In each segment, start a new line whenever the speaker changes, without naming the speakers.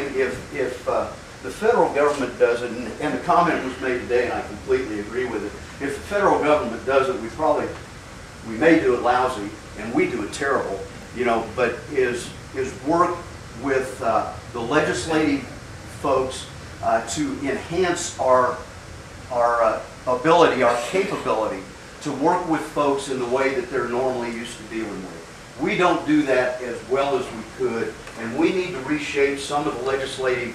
saying if the federal government does it, and the comment was made today, and I completely agree with it. If the federal government does it, we may do it lousy, and we do it terrible, you know. But is work with the legislative folks to enhance our ability, our capability to work with folks in the way that they're normally used to dealing with. We don't do that as well as we could, and we need to reshape some of the legislative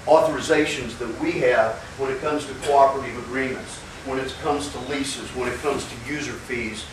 authorizations that we have when it comes to cooperative agreements, when it comes to leases, when it comes to user fees,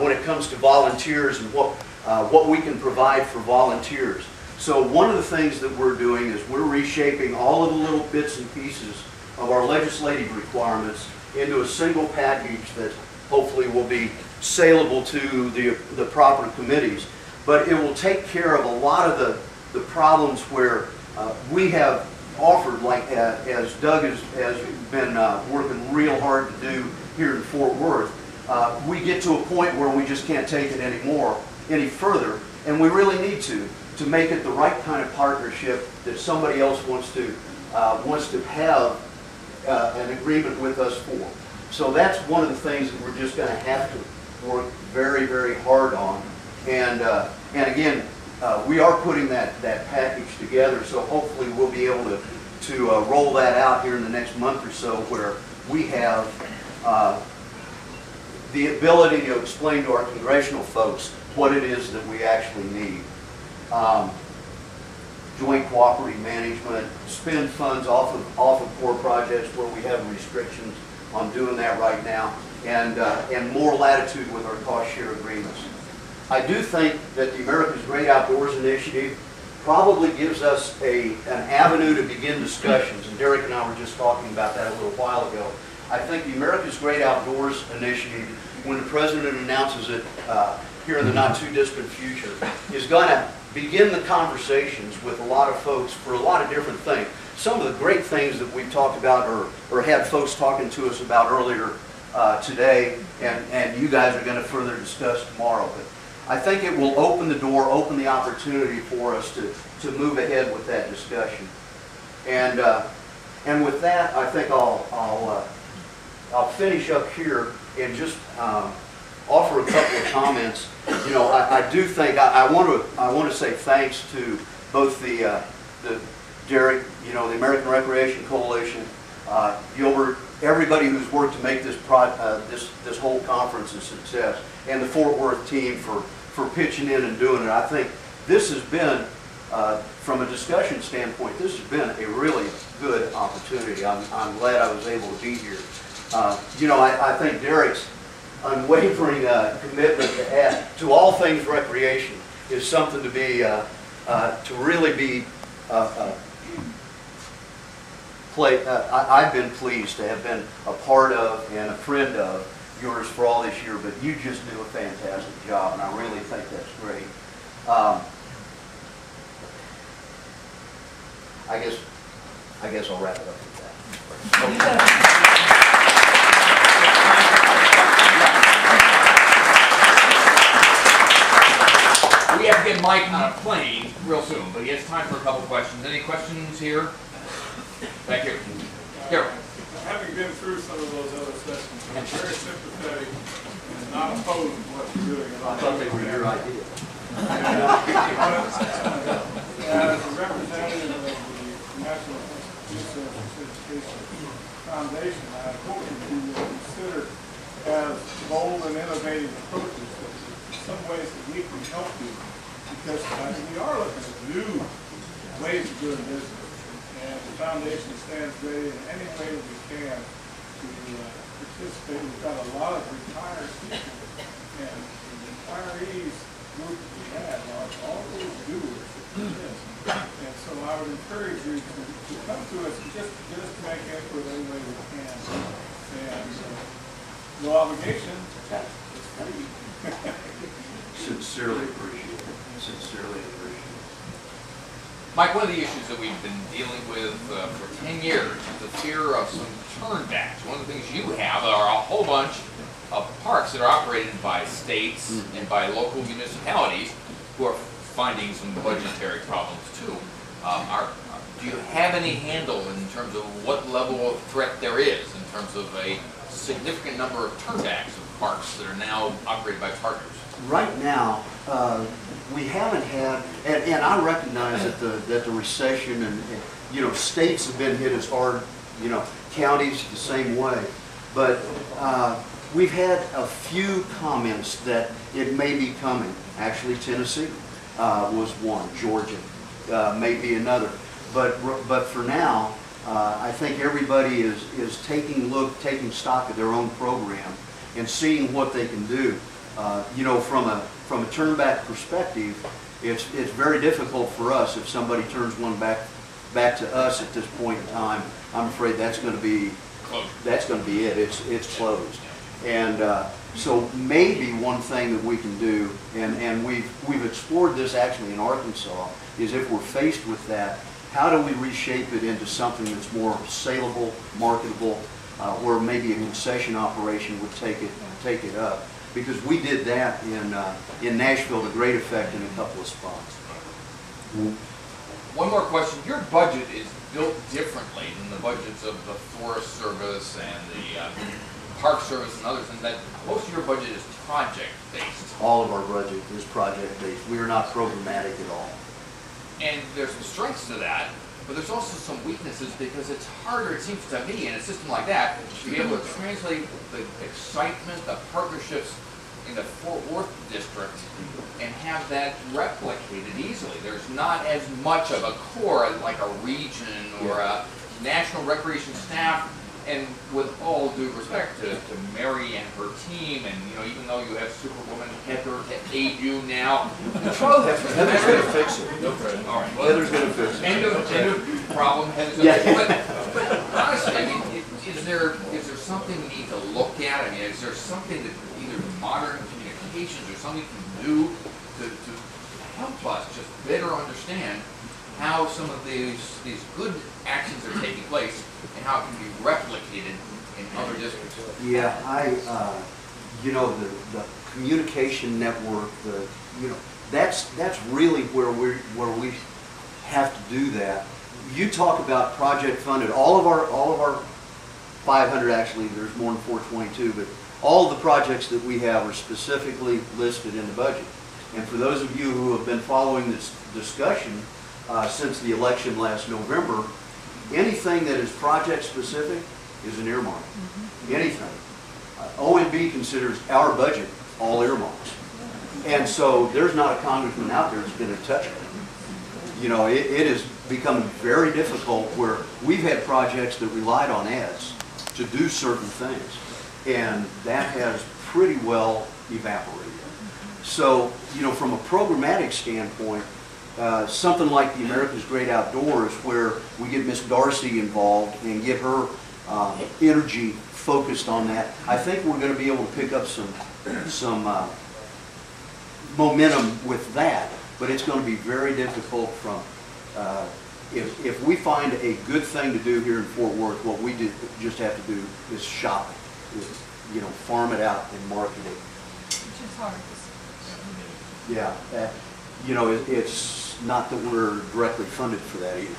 when it comes to volunteers and what we can provide for volunteers. So one of the things that we're doing is we're reshaping all of the little bits and pieces of our legislative requirements into a single package that hopefully will be saleable to the proper committees. But it will take care of a lot of the problems where we have offered, like as Doug has been working real hard to do here in Fort Worth. We get to a point where we just can't take it any further, and we really need to make it the right kind of partnership that somebody else wants to have an agreement with us for. So that's one of the things that we're just going to have to work very, very hard on. And again, we are putting that package together, so hopefully we'll be able to roll that out here in the next month or so, where we have the ability to explain to our congressional folks what it is that we actually need. Joint cooperative management, spend funds off of core projects where we have restrictions on doing that right now, and more latitude with our cost share agreements. I do think that the America's Great Outdoors Initiative probably gives us an avenue to begin discussions, and Derek and I were just talking about that a little while ago. I think the America's Great Outdoors Initiative, when the President announces it here in the not too distant future, is going to begin the conversations with a lot of folks for a lot of different things. Some of the great things that we've talked about or had folks talking to us about earlier today, and you guys are going to further discuss tomorrow. But I think it will open the door, open the opportunity for us to move ahead with that discussion. And with that, I think I'll finish up here and just offer a couple of comments. You know, I do think I want to say thanks to both the Derek, you know, the American Recreation Coalition, Gilbert, everybody who's worked to make this whole conference a success, and the Fort Worth team for pitching in and doing it. I think this has been, from a discussion standpoint, this has been a really good opportunity. I'm glad I was able to be here. You know, I think Derek's unwavering commitment to all things recreation is something to be, to really be I've been pleased to have been a part of and a friend of yours for all this year, but you just do a fantastic job, and I really think that's great. I guess I'll wrap it up with that.
We have to get Mike on a plane real soon, but he has time for a couple questions. Any questions here? Thank you. Here.
Having been through some of those other sessions, I'm very sympathetic and not opposed to what you're doing.
I thought they were your idea.
As a representative of the National Institute of Education Foundation, I hope that you will consider as bold and innovative approaches in some ways that we can help you, because we are looking at new ways of doing business. And the foundation stands ready in any way that we can to participate. We've got a lot of retired people, and the retirees group that we have are all those doers. And so I would encourage you to come to us and just make input any way we can. And no obligation, it's free.
Sincerely appreciate it. Sincerely appreciate it.
Mike, one of the issues that we've been dealing with for 10 years is the fear of some turnbacks. One of the things you have are a whole bunch of parks that are operated by states and by local municipalities who are finding some budgetary problems too. Do you have any handle in terms of what level of threat there is in terms of a significant number of turnbacks of parks that are now operated by partners?
Right now, we haven't had, and I recognize that the recession and states have been hit as hard, counties the same way, but we've had a few comments that it may be coming. Actually, Tennessee was one, Georgia may be another, but for now, I think everybody is taking stock of their own program and seeing what they can do. From a turnback perspective, it's very difficult for us if somebody turns one back to us at this point in time. I'm afraid that's going to be it. It's closed. And so maybe one thing that we can do, and we've explored this actually in Arkansas, is if we're faced with that, how do we reshape it into something that's more saleable, marketable, where maybe a concession operation would take it up? Because we did that in Nashville to great effect in a couple of spots.
One more question. Your budget is built differently than the budgets of the Forest Service and the Park Service and others, in that most of your budget is project-based.
All of our budget is project-based. We are not programmatic at all.
And there's some strengths to that, but there's also some weaknesses because it's harder, it seems to me, in a system like that, to be able to translate the excitement, the partnerships in the Fort Worth district and have that replicated easily. There's not as much of a core like a region or a national recreation staff. And with all due respect to Mary and her team, and even though you have Superwoman Heather to aid you now,
Heather's going to fix it.
Okay. All right. Well,
Heather's going to fix it.
End of problem. Heather's going to fix it. But honestly, I mean, is there something we need to look at? I mean, is there something that either modern communications or something can do to help us just better understand how some of these good actions are taking place and how it can be replicated in other districts?
Yeah, the communication network, that's really where we have to do that. You talk about project funded. All of our 500, actually, there's more than 422, but all of the projects that we have are specifically listed in the budget. And for those of you who have been following this discussion since the election last November, anything that is project specific is an earmark. Anything. OMB considers our budget all earmarks. And so there's not a congressman out there that's going to touch it. It is becoming very difficult where we've had projects that relied on ads to do certain things. And that has pretty well evaporated. So, from a programmatic standpoint, something like the America's Great Outdoors, where we get Miss Darcy involved and get her energy focused on that, I think we're going to be able to pick up some momentum with that. But it's going to be very difficult from if we find a good thing to do here in Fort Worth, what we just have to do is shop it, farm it out and market it.
Which is hard.
Yeah, it's not that we're directly funded for that either.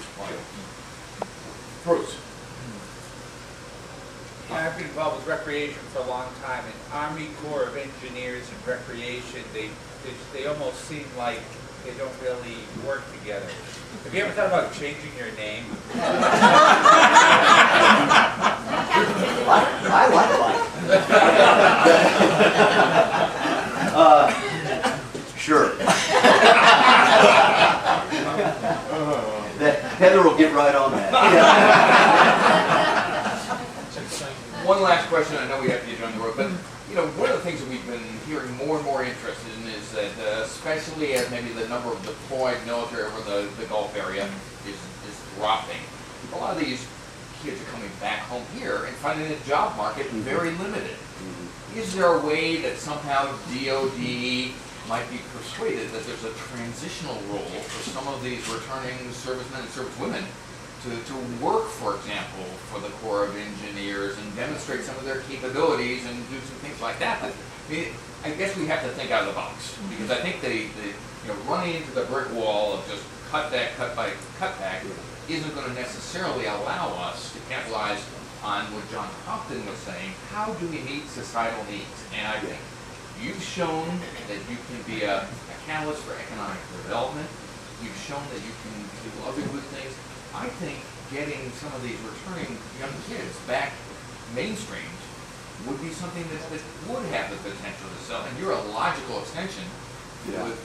Bruce.
I've been involved with recreation for a long time, and Army Corps of Engineers and Recreation, they almost seem like they don't really work together. Have you ever thought about changing your name?
I like sure. Heather will get right on that.
One last question. I know we have to get you on the road, but one of the things that we've been hearing more and more interested in is that, especially as maybe the number of deployed military over the Gulf area is dropping, a lot of these kids are coming back home here and finding the job market very limited. Is there a way that somehow DOD might be persuaded that there's a transitional role for some of these returning servicemen and servicewomen to work, for example, for the Corps of Engineers and demonstrate some of their capabilities and do some things like that. But, I mean, I guess we have to think out of the box, because I think running into the brick wall of just cut back isn't going to necessarily allow us to capitalize on what John Compton was saying. How do we meet societal needs? And I think you've shown that you can be a catalyst for economic development. You've shown that you can do other good things. I think getting some of these returning young kids back mainstreamed would be something that would have the potential to sell. And you're a logical extension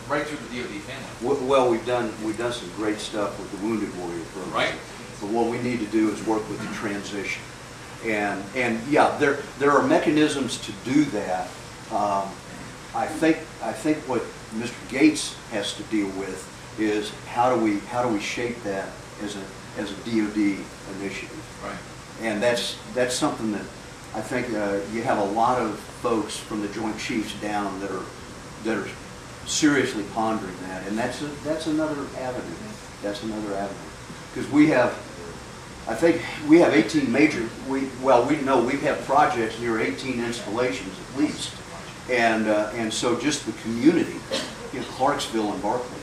right through the DoD family.
Well, we've done some great stuff with the Wounded Warrior program.
Right.
But what we need to do is work with the transition. And yeah, there are mechanisms to do that. I think what Mr. Gates has to deal with is how do we shape that as a DoD initiative.
Right.
And that's something that I think you have a lot of folks from the Joint Chiefs down that are seriously pondering that, and that's another avenue. That's another avenue, because I think we have 18 major. We know we have projects near 18 installations at least, and so just the community, Clarksville and Barclay,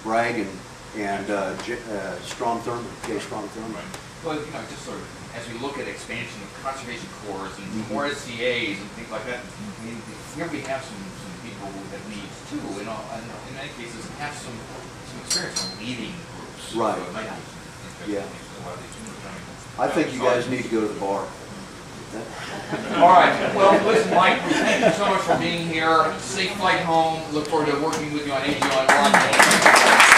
Bragg and Strong Thurman, Strong Thurman.
Right. Well, just sort of as we look at expansion of conservation corps and more SCAs and things like that, I mean, here we have some people who have needs too, and in many cases have some experience in leading groups.
Right.
So it might be
Yeah. I think you guys need to go to the bar.
All right. Well, listen, Mike, thank you so much for being here. Safe flight home. Look forward to working with you on AG on 1.